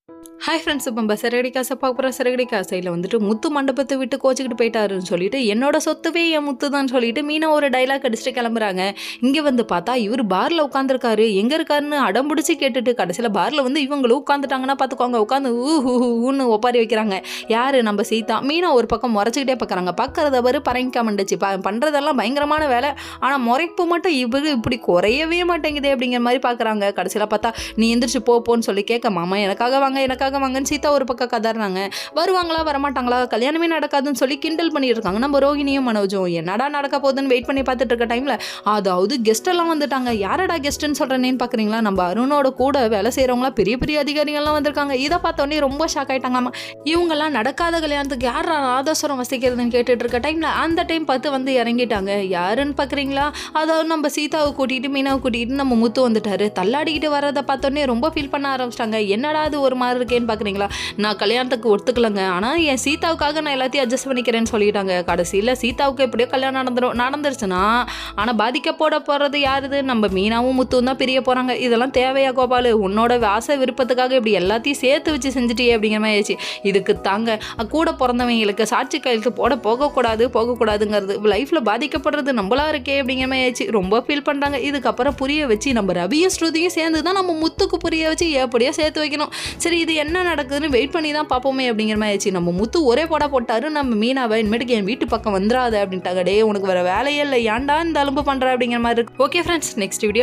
Hi friends, இப்போ நம்ம சிறகடி காசை பார்க்க போகிற சிறகடி காசையில் வந்துட்டு முத்து மண்டபத்தை விட்டு கோச்சிக்கிட்டு போயிட்டாருன்னு சொல்லிட்டு என்னோட சொத்துவே என் முத்து தான் சொல்லிட்டு மீனா ஒரு டைலாக் அடிச்சுட்டு கிளம்புறாங்க. இங்கே வந்து பார்த்தா இவர் பாரில் உட்காந்துருக்காரு. எங்கே இருக்காருன்னு அடம் பிடிச்சி கேட்டுட்டு கடைசியில் பாரில் வந்து இவங்களும் உட்காந்துட்டாங்கன்னா பார்த்துக்கோங்க. உட்காந்து ஊன்னு ஒப்பாரி வைக்கிறாங்க. யார்? நம்ம சீதா. மீனா ஒரு பக்கம் முறைச்சிக்கிட்டே பார்க்குறாங்க. பார்க்குறத வரு பரங்கிக்காமண்டுச்சு. பண்ணுறதெல்லாம் பயங்கரமான வேலை. ஆனால் முறைப்பு மட்டும் இவரு இப்படி குறையவே மாட்டேங்குது அப்படிங்கிற மாதிரி பார்க்குறாங்க. கடைசியில் பார்த்தா நீ எந்திரிச்சு போன்னு சொல்லி கேட்க, மாமா எனக்காக வாங்கன்னு சீதா ஒரு பக்கம் கதறாங்க. வருவாங்களா வரமாட்டாங்களா, கல்யாணமே நடக்காதுன்னு சொல்லி கிண்டல் பண்ணிட்டு இருக்காங்க நம்ம ரோஹிணியும் மனோஜும். என்னடா நடக்க போகுதுன்னு வெயிட் பண்ணி பார்த்துட்டு இருக்க டைம்ல அதாவது கெஸ்ட் எல்லாம் வந்துட்டாங்க. யாரடா கெஸ்ட்னு சொல்றேன்னு பாக்குறீங்களா, நம்ம அருணோட கூட வேலை செய்யறவங்களா பெரிய பெரிய அதிகாரிகள்லாம் வந்திருக்காங்க. இதை பார்த்தோன்னே ரொம்ப ஷாக் ஆயிட்டாங்களாமா. இவங்கெல்லாம் நடக்காத கல்யாணத்துக்கு யாரா நாதஸ்வரம் வசிக்கிறதுன்னு கேட்டுட்டு இருக்க டைம்ல அந்த டைம் பார்த்து வந்து இறங்கிட்டாங்க. யாருன்னு பாக்குறீங்களா, அதாவது நம்ம சீதாவை கூட்டிட்டு மீனாவை கூட்டிட்டு நம்ம முத்து வந்துட்டாரு. தள்ளாடிக்கிட்டு வரதை பார்த்தோன்னே ரொம்ப ஃபீல் பண்ண ஆரம்பிச்சிட்டாங்க. என்னடா அது ஒரு மாதிரி இருக்கேன்னு பார்க்குறீங்களா, நான் கல்யாணத்துக்கு ஒத்துக்கலங்க, ஆனால் என் சீதாவுக்காக நான் எல்லாத்தையும் அட்ஜஸ்ட் பண்ணிக்கிறேன்னு சொல்லிட்டாங்க. கடைசியில் சீதாவுக்கு எப்படியோ கல்யாணம் நடந்துருச்சுன்னா ஆனால் பாதிக்கப்பட போகிறது யாருது, நம்ம மீனாவும் முத்துவும் தான் பிரிய போகிறாங்க. இதெல்லாம் தேவையா கோபாலு, உன்னோட ஆசை விருப்பத்துக்காக இப்படி எல்லாத்தையும் சேர்த்து வச்சு செஞ்சுட்டியே அப்படிங்கிற மாதிரி ஆயிடுச்சு. இதுக்கு தாங்க கூட பிறந்தவங்களுக்கு சாட்சி கையெழுத்து போகக்கூடாதுங்கிறது லைஃப்பில் பாதிக்கப்படுறது நம்மளா இருக்கே அப்படிங்கிற மாதிரி ஆயிடுச்சு. ரொம்ப ஃபீல் பண்ணுறாங்க. இதுக்கப்புறம் புரிய வச்சு நம்ம ரவியும் ஸ்ருதியும் சேர்ந்து தான் நம்ம முத்துக்கு புரிய வச்சு எப்படியோ சேர்த்து வைக்கணும். சரி, இது என்ன நடக்குதுன்னு வெயிட் பண்ணி தான் பார்ப்போமே அப்படிங்கிற மாதிரி ஆச்சு. நம்ம முத்து ஒரே போடா போட்டாரு, நம்ம மீனாவை இனிமேட்டுக்கு என் வீட்டு பக்கம் வந்துடாத அப்படின்ட்டாங்க. டே உனக்கு வேற வேலையே இல்லை, ஏன்டா இந்த அலும்பு பண்ற அப்படிங்கிற மாதிரி இருக்கு. ஓகே ஃப்ரெண்ட்ஸ், நெக்ஸ்ட் வீடியோல